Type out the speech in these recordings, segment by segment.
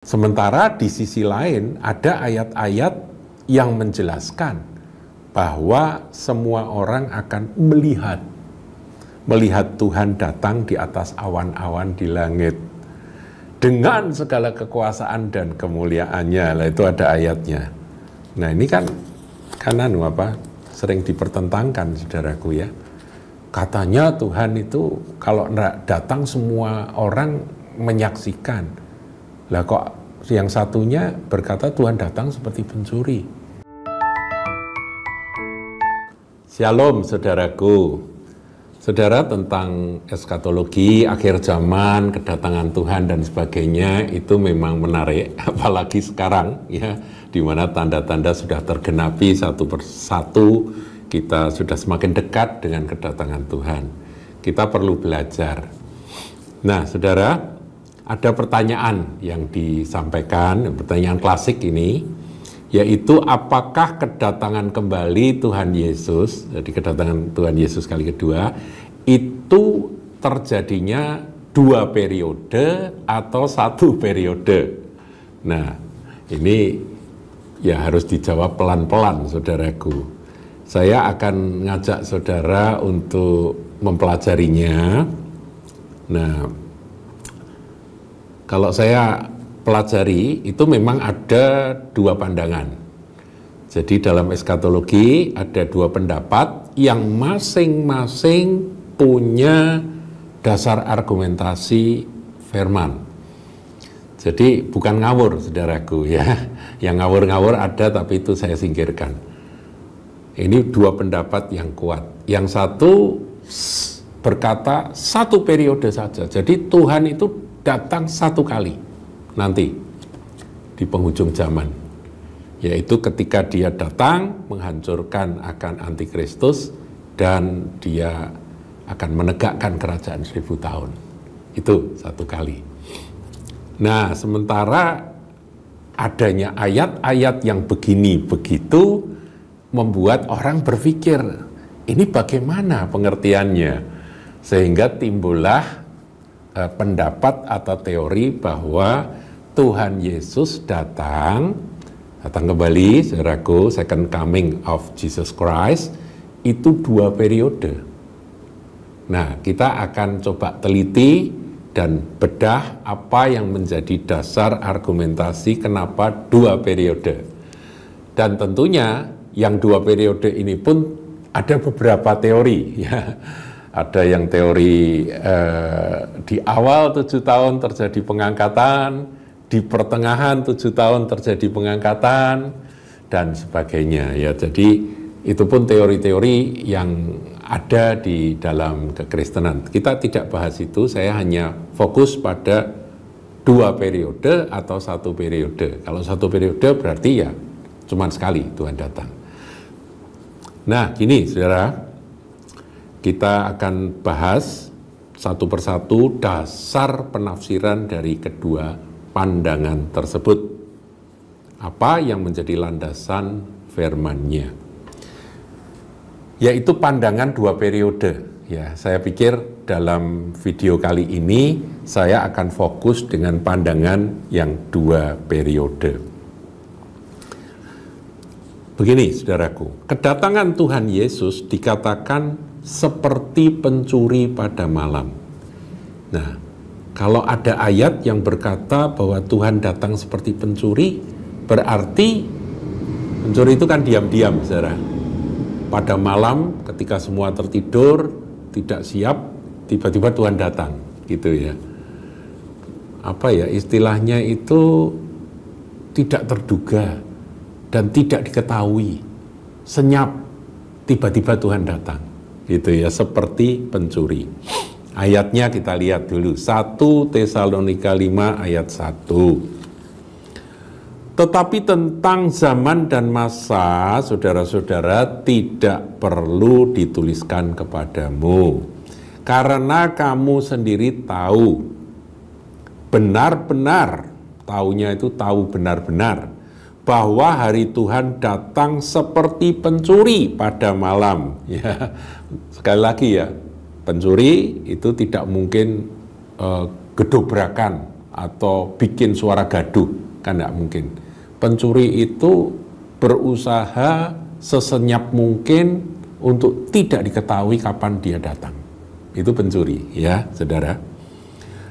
Sementara di sisi lain ada ayat-ayat yang menjelaskan bahwa semua orang akan melihat Tuhan datang di atas awan-awan di langit dengan segala kekuasaan dan kemuliaannya. Lah itu ada ayatnya. Nah ini kan sering dipertentangkan, saudaraku ya. Katanya Tuhan itu kalau datang semua orang menyaksikan. Lah kok yang satunya berkata Tuhan datang seperti pencuri. Shalom saudaraku. Saudara, tentang eskatologi, akhir zaman, kedatangan Tuhan dan sebagainya itu memang menarik, apalagi sekarang ya, di mana tanda-tanda sudah tergenapi satu persatu, kita sudah semakin dekat dengan kedatangan Tuhan. Kita perlu belajar. Nah, saudara, ada pertanyaan yang disampaikan, pertanyaan klasik ini, yaitu apakah kedatangan kembali Tuhan Yesus, jadi kedatangan Tuhan Yesus kali kedua, itu terjadinya 2 periode atau 1 periode? Nah, ini ya harus dijawab pelan-pelan, saudaraku. Saya akan ngajak saudara untuk mempelajarinya. Nah, kalau saya pelajari itu memang ada 2 pandangan. Jadi dalam eskatologi ada 2 pendapat yang masing-masing punya dasar argumentasi firman. Jadi bukan ngawur, saudaraku ya. Yang ngawur-ngawur ada, tapi itu saya singkirkan. Ini 2 pendapat yang kuat. Yang satu berkata 1 periode saja. Jadi Tuhan itu datang 1 kali nanti di penghujung zaman, yaitu ketika dia datang menghancurkan akan antikristus dan dia akan menegakkan kerajaan 1000 tahun. Itu 1 kali. Nah, sementara adanya ayat-ayat yang begini begitu membuat orang berpikir, ini bagaimana pengertiannya? Sehingga timbullah pendapat atau teori bahwa Tuhan Yesus datang kembali, saudaraku, second coming of Jesus Christ, itu 2 periode. Nah, kita akan coba teliti dan bedah apa yang menjadi dasar argumentasi kenapa 2 periode. Dan tentunya yang 2 periode ini pun ada beberapa teori ya. Ada yang teori di awal 7 tahun terjadi pengangkatan, di pertengahan 7 tahun terjadi pengangkatan, dan sebagainya. Ya, jadi itu pun teori-teori yang ada di dalam kekristenan. Kita tidak bahas itu, saya hanya fokus pada 2 periode atau 1 periode. Kalau 1 periode berarti ya cuma sekali Tuhan datang. Nah, gini saudara, kita akan bahas satu persatu dasar penafsiran dari kedua pandangan tersebut. Apa yang menjadi landasan firman-Nya? Yaitu pandangan 2 periode. Ya, saya pikir dalam video kali ini saya akan fokus dengan pandangan yang 2 periode. Begini, saudaraku, kedatangan Tuhan Yesus dikatakan seperti pencuri pada malam. Nah, kalau ada ayat yang berkata bahwa Tuhan datang seperti pencuri, berarti pencuri itu kan diam-diam, saudara. Pada malam ketika semua tertidur, tidak siap, tiba-tiba Tuhan datang, gitu ya. Apa ya istilahnya itu, tidak terduga dan tidak diketahui. Senyap, tiba-tiba Tuhan datang. Gitu ya, seperti pencuri. Ayatnya kita lihat dulu, 1 Tesalonika 5 ayat 1. Tetapi tentang zaman dan masa, saudara-saudara, tidak perlu dituliskan kepadamu, karena kamu sendiri tahu, benar-benar, taunya itu tahu benar-benar, bahwa hari Tuhan datang seperti pencuri pada malam. Ya, sekali lagi ya, pencuri itu tidak mungkin gedobrakan atau bikin suara gaduh, kan nggak mungkin. Pencuri itu berusaha sesenyap mungkin untuk tidak diketahui kapan dia datang. Itu pencuri, ya saudara.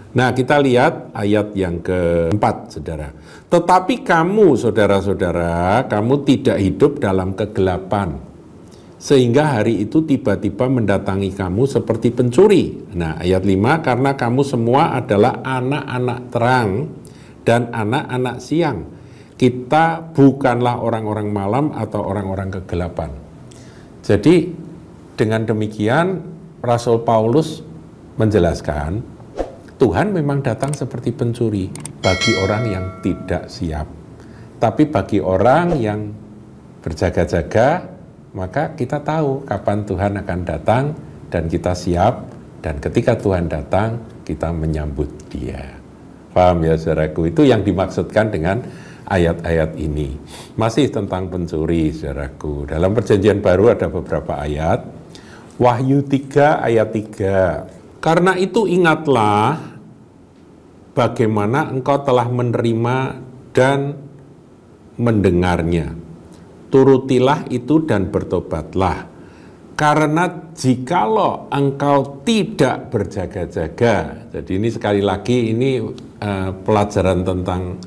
Nah, kita lihat ayat yang keempat, saudara. Tetapi kamu, saudara-saudara, kamu tidak hidup dalam kegelapan, sehingga hari itu tiba-tiba mendatangi kamu seperti pencuri. Nah, ayat 5, karena kamu semua adalah anak-anak terang dan anak-anak siang. Kita bukanlah orang-orang malam atau orang-orang kegelapan. Jadi, dengan demikian, Rasul Paulus menjelaskan, Tuhan memang datang seperti pencuri bagi orang yang tidak siap. Tapi bagi orang yang berjaga-jaga, maka kita tahu kapan Tuhan akan datang dan kita siap. Dan ketika Tuhan datang, kita menyambut Dia. Paham ya saudaraku? Itu yang dimaksudkan dengan ayat-ayat ini. Masih tentang pencuri saudaraku. Dalam Perjanjian Baru ada beberapa ayat. Wahyu 3 ayat 3. Karena itu ingatlah bagaimana engkau telah menerima dan mendengarnya. Turutilah itu dan bertobatlah. Karena jikalau engkau tidak berjaga-jaga, jadi ini sekali lagi ini pelajaran tentang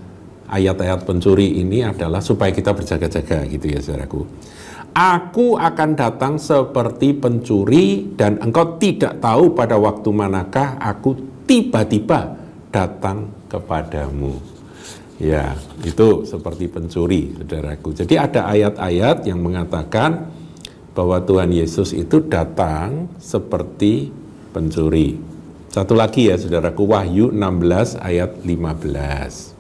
ayat-ayat pencuri ini adalah supaya kita berjaga-jaga gitu ya saudaraku. Aku akan datang seperti pencuri dan engkau tidak tahu pada waktu manakah aku tiba-tiba datang kepadamu. Ya, itu seperti pencuri, saudaraku. Jadi ada ayat-ayat yang mengatakan bahwa Tuhan Yesus itu datang seperti pencuri. Satu lagi ya, saudaraku, Wahyu 16 ayat 15.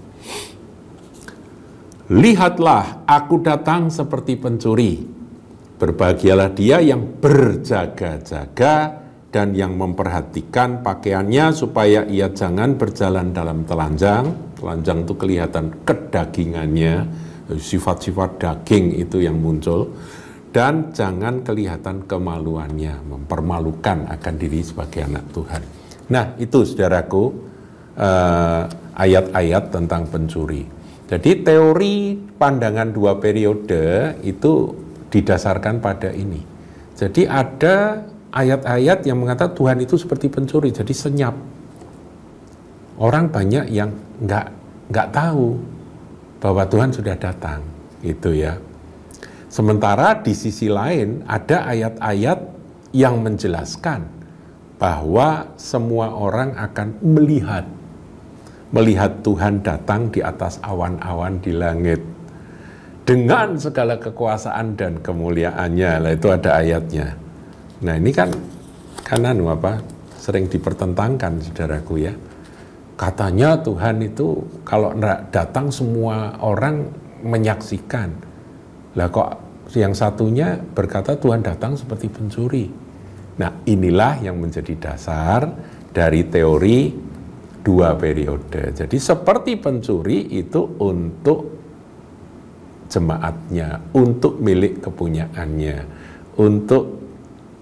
Lihatlah, aku datang seperti pencuri. Berbahagialah dia yang berjaga-jaga dan yang memperhatikan pakaiannya supaya ia jangan berjalan dalam telanjang. Telanjang itu kelihatan kedagingannya, sifat-sifat daging itu yang muncul. Dan jangan kelihatan kemaluannya, mempermalukan akan diri sebagai anak Tuhan. Nah itu saudaraku, ayat-ayat tentang pencuri. Jadi teori pandangan dua periode itu didasarkan pada ini. Jadi ada ayat-ayat yang mengatakan Tuhan itu seperti pencuri, jadi senyap. Orang banyak yang nggak tahu bahwa Tuhan sudah datang, gitu ya. Sementara di sisi lain ada ayat-ayat yang menjelaskan bahwa semua orang akan melihat Tuhan datang di atas awan-awan di langit dengan segala kekuasaan dan kemuliaannya. Lah itu ada ayatnya. Nah ini kan sering dipertentangkan saudaraku ya. Katanya Tuhan itu kalau datang semua orang menyaksikan. Lah kok yang satunya berkata Tuhan datang seperti pencuri. Nah inilah yang menjadi dasar dari teori dua periode. Jadi seperti pencuri itu untuk jemaatnya, untuk milik kepunyaannya, untuk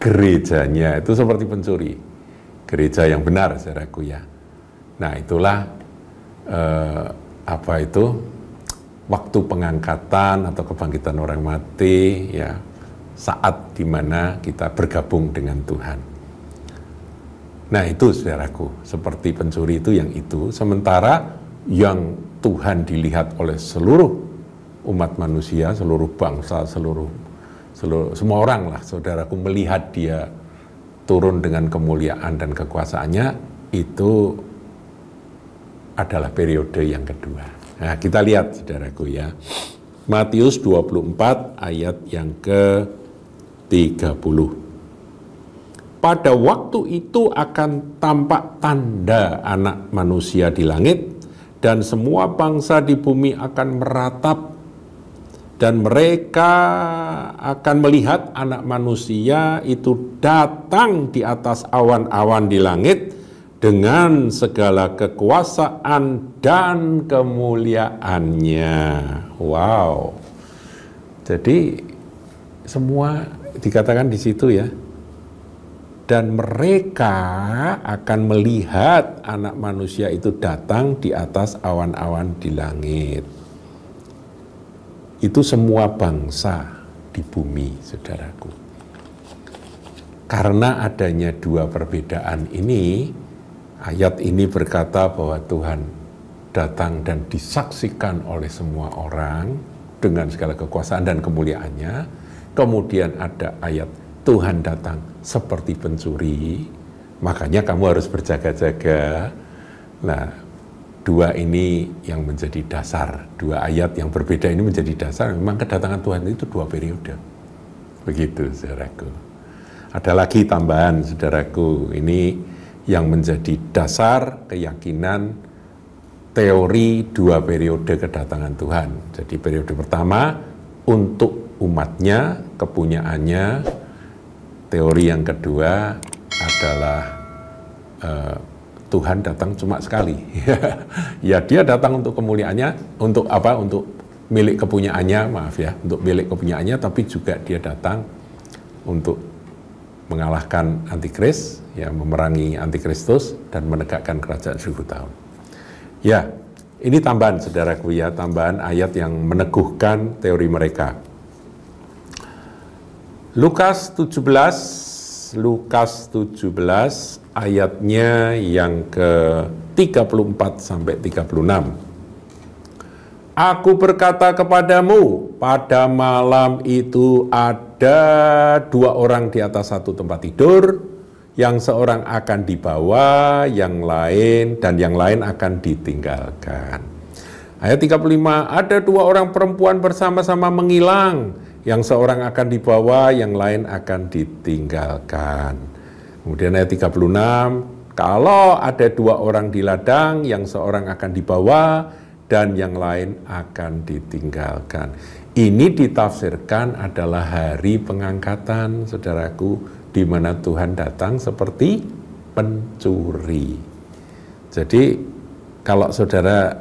gerejanya, itu seperti pencuri. Gereja yang benar, saudaraku ya. Nah itulah waktu pengangkatan atau kebangkitan orang mati, ya, saat dimana kita bergabung dengan Tuhan. Nah itu saudaraku, seperti pencuri itu yang itu. Sementara yang Tuhan dilihat oleh seluruh umat manusia, seluruh bangsa, semua orang lah, saudaraku, melihat dia turun dengan kemuliaan dan kekuasaannya, itu adalah periode yang kedua. Nah, kita lihat, saudaraku ya, Matius 24 ayat yang ke-30. Pada waktu itu akan tampak tanda Anak Manusia di langit, dan semua bangsa di bumi akan meratap, dan mereka akan melihat Anak Manusia itu datang di atas awan-awan di langit dengan segala kekuasaan dan kemuliaannya. Wow. Jadi semua dikatakan di situ ya. dan mereka akan melihat anak manusia itu datang di atas awan-awan di langit. Itu semua bangsa di bumi, saudaraku. Karena adanya dua perbedaan ini, ayat ini berkata bahwa Tuhan datang dan disaksikan oleh semua orang dengan segala kekuasaan dan kemuliaannya. Kemudian ada ayat Tuhan datang seperti pencuri, makanya kamu harus berjaga-jaga. Nah, dua ini yang menjadi dasar, dua ayat yang berbeda ini menjadi dasar. Memang kedatangan Tuhan itu dua periode. Begitu, saudaraku. Ada lagi tambahan, saudaraku, ini yang menjadi dasar keyakinan teori dua periode kedatangan Tuhan. Jadi periode pertama untuk umatnya, kepunyaannya. Teori yang kedua adalah Tuhan datang cuma sekali. Ya, dia datang untuk kemuliaannya, untuk apa? Untuk milik kepunyaannya, maaf ya, untuk milik kepunyaannya, tapi juga dia datang untuk mengalahkan antikris, ya, memerangi antikristus dan menegakkan kerajaan 1000 tahun. Ya, ini tambahan, saudaraku, ya, tambahan ayat yang meneguhkan teori mereka. Lukas 17 ayatnya yang ke-34 sampai 36. Aku berkata kepadamu, pada malam itu ada dua orang di atas satu tempat tidur, yang seorang akan dibawa, yang lain akan ditinggalkan. Ayat 35, ada dua orang perempuan bersama-sama menghilang, yang seorang akan dibawa, yang lain akan ditinggalkan. Kemudian ayat 36, kalau ada dua orang di ladang, yang seorang akan dibawa, dan yang lain akan ditinggalkan. Ini ditafsirkan adalah hari pengangkatan, saudaraku, di mana Tuhan datang seperti pencuri. Jadi, kalau saudara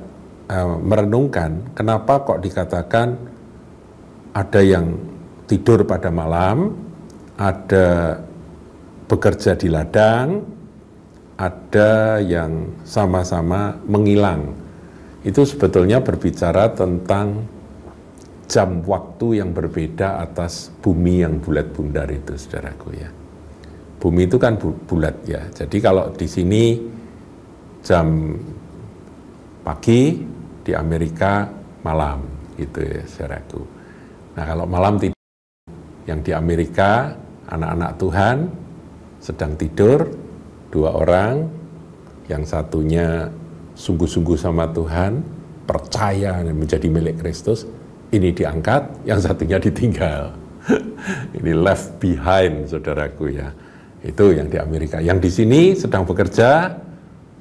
merenungkan, kenapa kok dikatakan ada yang tidur pada malam, ada bekerja di ladang, ada yang sama-sama menghilang. Itu sebetulnya berbicara tentang jam waktu yang berbeda atas bumi yang bulat bundar itu, saudaraku, ya. Bumi itu kan bulat, ya. Jadi kalau di sini jam pagi, di Amerika malam, gitu ya, saudaraku. Nah, kalau malam tidur, yang di Amerika, anak-anak Tuhan sedang tidur, dua orang, yang satunya sungguh-sungguh sama Tuhan, percaya dan menjadi milik Kristus, ini diangkat, yang satunya ditinggal. Ini left behind, saudaraku, ya. Itu yang di Amerika. Yang di sini sedang bekerja,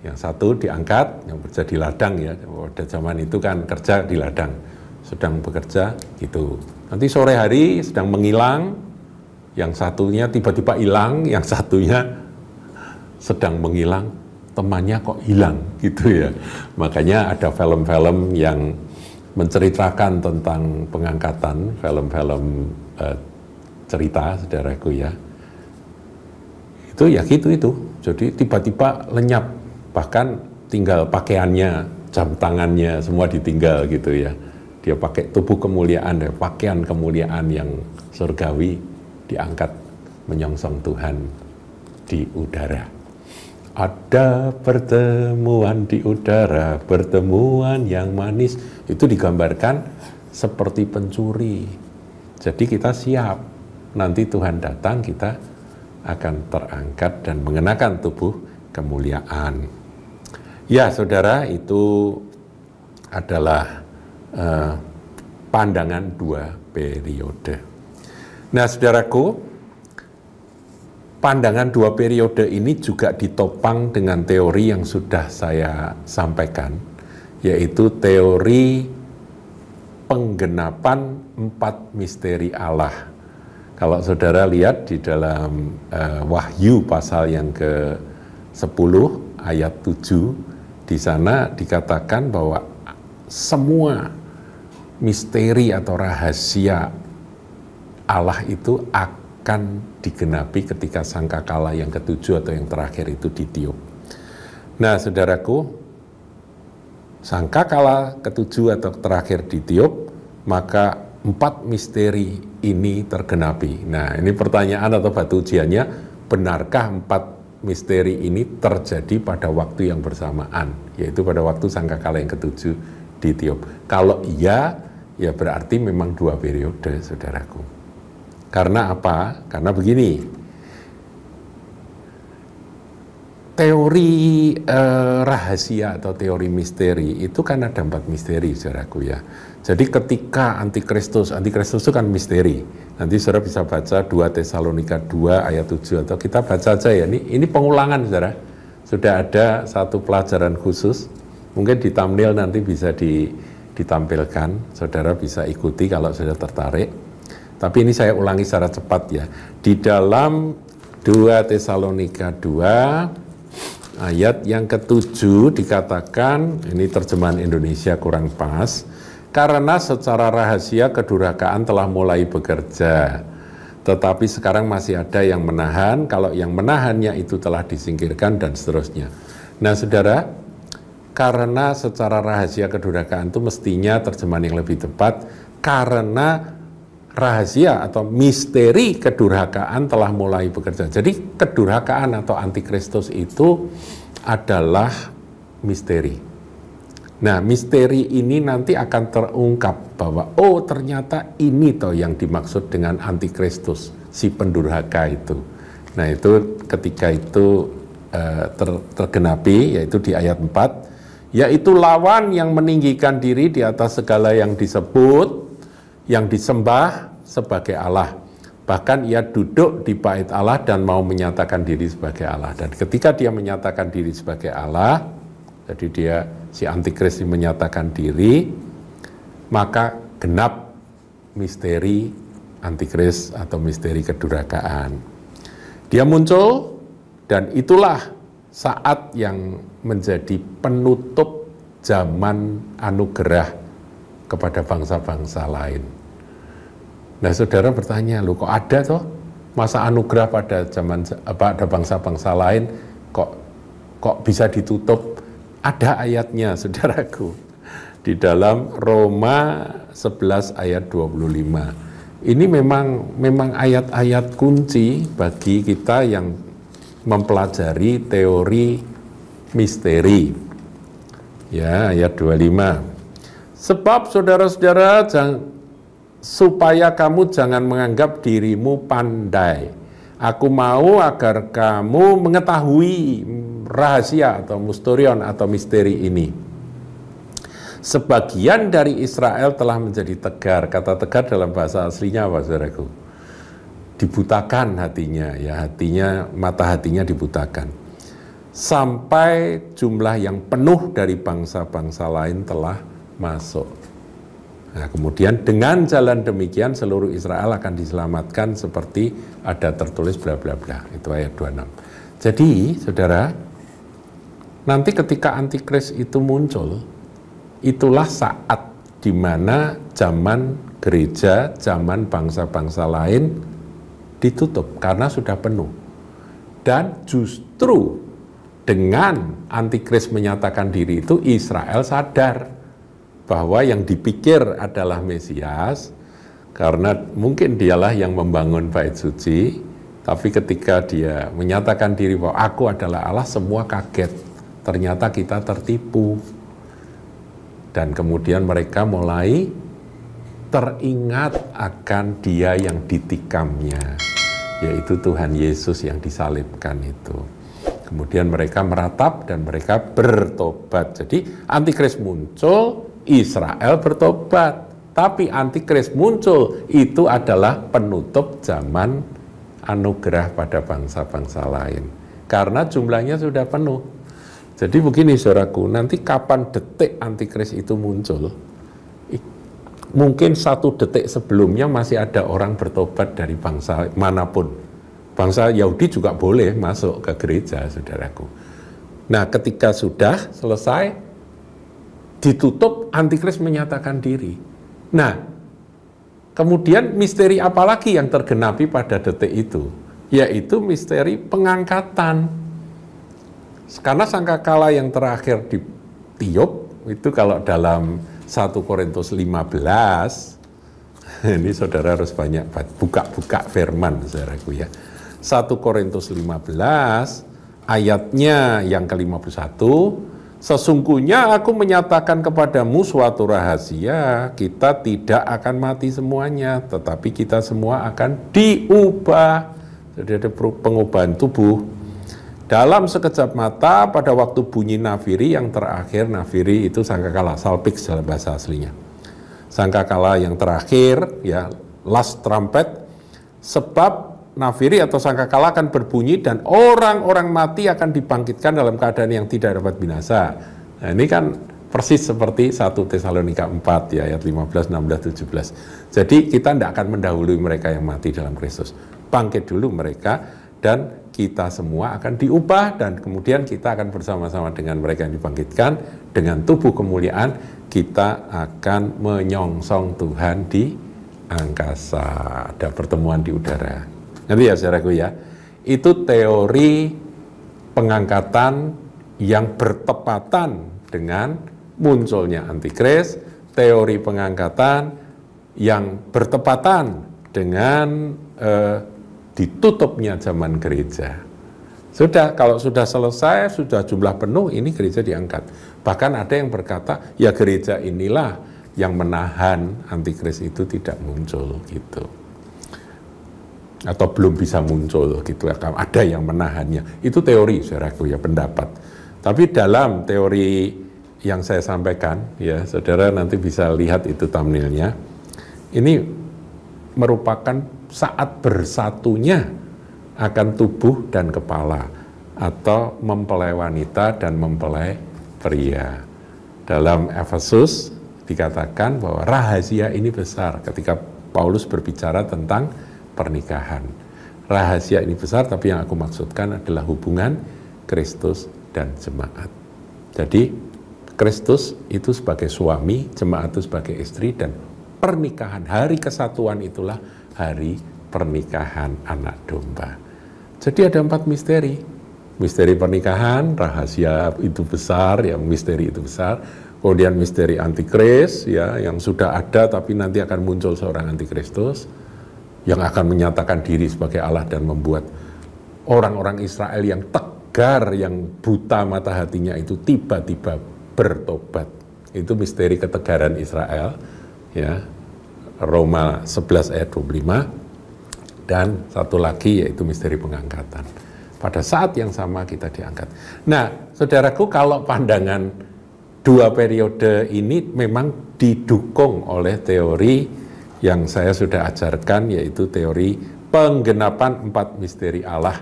yang satu diangkat, yang bekerja di ladang, ya. Pada zaman itu kan kerja di ladang, sedang bekerja gitu. Nanti sore hari sedang menghilang, yang satunya tiba-tiba hilang, yang satunya sedang menghilang, temannya kok hilang, gitu ya. Makanya ada film-film yang menceritakan tentang pengangkatan, film-film cerita, saudaraku, ya. Itu ya gitu itu. Jadi tiba-tiba lenyap, bahkan tinggal pakaiannya, jam tangannya semua ditinggal, gitu ya. Dia pakai tubuh kemuliaan, pakaian kemuliaan yang surgawi, diangkat menyongsong Tuhan di udara. Ada pertemuan di udara, pertemuan yang manis. Itu digambarkan seperti pencuri. Jadi kita siap, nanti Tuhan datang, kita akan terangkat dan mengenakan tubuh kemuliaan. Ya, saudara, itu adalah pandangan dua periode. Nah, saudaraku, pandangan dua periode ini juga ditopang dengan teori yang sudah saya sampaikan, yaitu teori penggenapan 4 misteri Allah. Kalau saudara lihat di dalam Wahyu pasal yang ke-10 ayat 7, di sana dikatakan bahwa semua misteri atau rahasia Allah itu akan digenapi ketika sangkakala yang ketujuh atau yang terakhir itu ditiup. Nah, saudaraku, sangkakala ketujuh atau terakhir ditiup, maka 4 misteri ini tergenapi. Nah, ini pertanyaan atau batu ujiannya, benarkah 4 misteri ini terjadi pada waktu yang bersamaan, yaitu pada waktu sangkakala yang ketujuh ditiup? Kalau iya, ya berarti memang 2 periode, saudaraku. Karena apa? Karena begini, teori rahasia atau teori misteri itu kan ada 4 misteri, saudaraku ya. Jadi ketika Antikristus itu kan misteri. Nanti saudara bisa baca 2 Tesalonika 2 ayat 7, atau kita baca aja ya. Ini pengulangan, saudara. Sudah ada satu pelajaran khusus, mungkin di thumbnail nanti bisa ditampilkan, saudara bisa ikuti kalau sudah tertarik. Tapi ini saya ulangi secara cepat ya. Di dalam 2 Tesalonika 2 ayat yang ke-7 dikatakan, ini terjemahan Indonesia kurang pas, karena secara rahasia kedurhakaan telah mulai bekerja, tetapi sekarang masih ada yang menahan, kalau yang menahannya itu telah disingkirkan, dan seterusnya. Nah, saudara, karena secara rahasia kedurhakaan itu mestinya terjemahan yang lebih tepat, karena rahasia atau misteri kedurhakaan telah mulai bekerja. Jadi kedurhakaan atau antikristus itu adalah misteri. Nah, misteri ini nanti akan terungkap bahwa oh ternyata ini toh yang dimaksud dengan antikristus, si pendurhaka itu. Nah, itu ketika itu tergenapi, yaitu di ayat 4, yaitu lawan yang meninggikan diri di atas segala yang disebut, yang disembah sebagai Allah. Bahkan ia duduk di bait Allah dan mau menyatakan diri sebagai Allah. Dan ketika dia menyatakan diri sebagai Allah, jadi dia, si antikris menyatakan diri, maka genap misteri antikris atau misteri kedurhakaan. Dia muncul, dan itulah saat yang menjadi penutup zaman anugerah kepada bangsa-bangsa lain. Nah, saudara bertanya, loh kok ada toh masa anugerah pada zaman ada bangsa-bangsa lain, kok bisa ditutup? Ada ayatnya, saudaraku, di dalam Roma 11 ayat 25. Ini memang ayat-ayat kunci bagi kita yang mempelajari teori misteri. Ya, ayat 25. Sebab saudara-saudara, supaya kamu jangan menganggap dirimu pandai. Aku mau agar kamu mengetahui rahasia atau mysterion atau misteri ini. Sebagian dari Israel telah menjadi tegar. Kata tegar dalam bahasa aslinya apa, saudaraku? Dibutakan hatinya, ya, mata hatinya dibutakan. Sampai jumlah yang penuh dari bangsa-bangsa lain telah masuk. Nah, kemudian dengan jalan demikian seluruh Israel akan diselamatkan seperti ada tertulis bla bla bla. Itu ayat 26. Jadi, saudara, nanti ketika antikris itu muncul, itulah saat di mana zaman gereja, zaman bangsa-bangsa lain ditutup karena sudah penuh. Dan justru dengan antikris menyatakan diri itu, Israel sadar bahwa yang dipikir adalah Mesias, karena mungkin dialah yang membangun bait suci, tapi ketika dia menyatakan diri bahwa aku adalah Allah, semua kaget, ternyata kita tertipu. Dan kemudian mereka mulai teringat akan dia yang ditikamnya, yaitu Tuhan Yesus yang disalibkan itu. Kemudian mereka meratap dan mereka bertobat. Jadi antikris muncul, Israel bertobat, tapi antikris muncul, itu adalah penutup zaman anugerah pada bangsa-bangsa lain, karena jumlahnya sudah penuh. Jadi begini, saudaraku, nanti kapan detik antikris itu muncul, mungkin 1 detik sebelumnya masih ada orang bertobat dari bangsa manapun. Bangsa Yahudi juga boleh masuk ke gereja, saudaraku. Nah, ketika sudah selesai ditutup, antikris menyatakan diri. Nah, kemudian misteri apa lagi yang tergenapi pada detik itu? yaitu misteri pengangkatan. Karena sangkakala yang terakhir ditiup, itu kalau dalam 1 Korintus 15, ini saudara harus banyak buka-buka firman, saudaraku ya. 1 Korintus 15, ayatnya yang ke-51, sesungguhnya aku menyatakan kepadamu suatu rahasia, kita tidak akan mati semuanya, tetapi kita semua akan diubah. Jadi ada pengubahan tubuh. Dalam sekejap mata, pada waktu bunyi nafiri yang terakhir, nafiri itu sangkakala, salpix dalam bahasa aslinya. Sangkakala yang terakhir, ya, last trumpet, sebab nafiri atau sangkakala akan berbunyi dan orang-orang mati akan dibangkitkan dalam keadaan yang tidak dapat binasa. Nah, ini kan persis seperti 1 Tesalonika 4 ya, ayat 15, 16, 17. Jadi kita tidak akan mendahului mereka yang mati dalam Kristus. Bangkit dulu mereka dan kita semua akan diubah dan kemudian kita akan bersama-sama dengan mereka yang dibangkitkan dengan tubuh kemuliaan, kita akan menyongsong Tuhan di angkasa. Ada pertemuan di udara. Nanti ya saudaraku ya, itu teori pengangkatan yang bertepatan dengan munculnya antikris, teori pengangkatan yang bertepatan dengan ditutupnya zaman gereja. Sudah, kalau sudah selesai, sudah jumlah penuh, ini gereja diangkat. Bahkan ada yang berkata, ya gereja inilah yang menahan antikris itu tidak muncul gitu. Atau belum bisa muncul gitu, ada yang menahannya. Itu teori, saudaraku ya, pendapat. Tapi dalam teori yang saya sampaikan, ya saudara nanti bisa lihat itu thumbnailnya. Ini merupakan saat bersatunya akan tubuh dan kepala, atau mempelai wanita dan mempelai pria. Dalam Efesus dikatakan bahwa rahasia ini besar ketika Paulus berbicara tentang pernikahan. Rahasia ini besar, tapi yang aku maksudkan adalah hubungan Kristus dan jemaat. Jadi Kristus itu sebagai suami, jemaat itu sebagai istri, dan pernikahan, hari kesatuan itulah hari pernikahan anak domba. Jadi ada 4 misteri. Misteri pernikahan, rahasia itu besar, ya misteri itu besar. Kemudian misteri antikris, ya yang sudah ada tapi nanti akan muncul seorang antikristus yang akan menyatakan diri sebagai Allah dan membuat orang-orang Israel yang tegar, yang buta mata hatinya itu tiba-tiba bertobat. Itu misteri ketegaran Israel, ya. Roma 11 ayat 25. Dan satu lagi yaitu misteri pengangkatan. Pada saat yang sama kita diangkat. Nah, saudaraku, kalau pandangan 2 periode ini memang didukung oleh teori yang saya sudah ajarkan, yaitu teori penggenapan 4 misteri Allah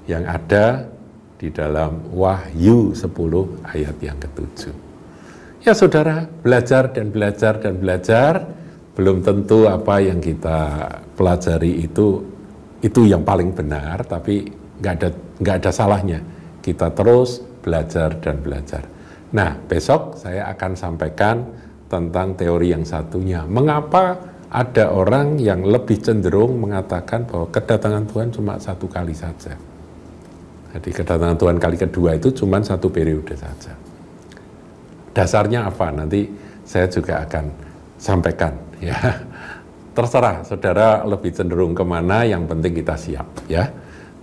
yang ada di dalam Wahyu 10 ayat yang ke-7. Ya saudara, belajar dan belajar dan belajar, belum tentu apa yang kita pelajari itu yang paling benar, tapi nggak ada salahnya kita terus belajar dan belajar. Nah, besok saya akan sampaikan tentang teori yang satunya. Mengapa ada orang yang lebih cenderung mengatakan bahwa kedatangan Tuhan cuma 1 kali saja. Jadi kedatangan Tuhan kali kedua itu cuma 1 periode saja. Dasarnya apa? Nanti saya juga akan sampaikan. Ya, terserah saudara lebih cenderung kemana, yang penting kita siap. Ya,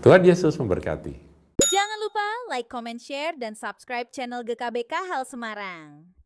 Tuhan Yesus memberkati. Jangan lupa like, comment, share, dan subscribe channel GKBK Hal Semarang.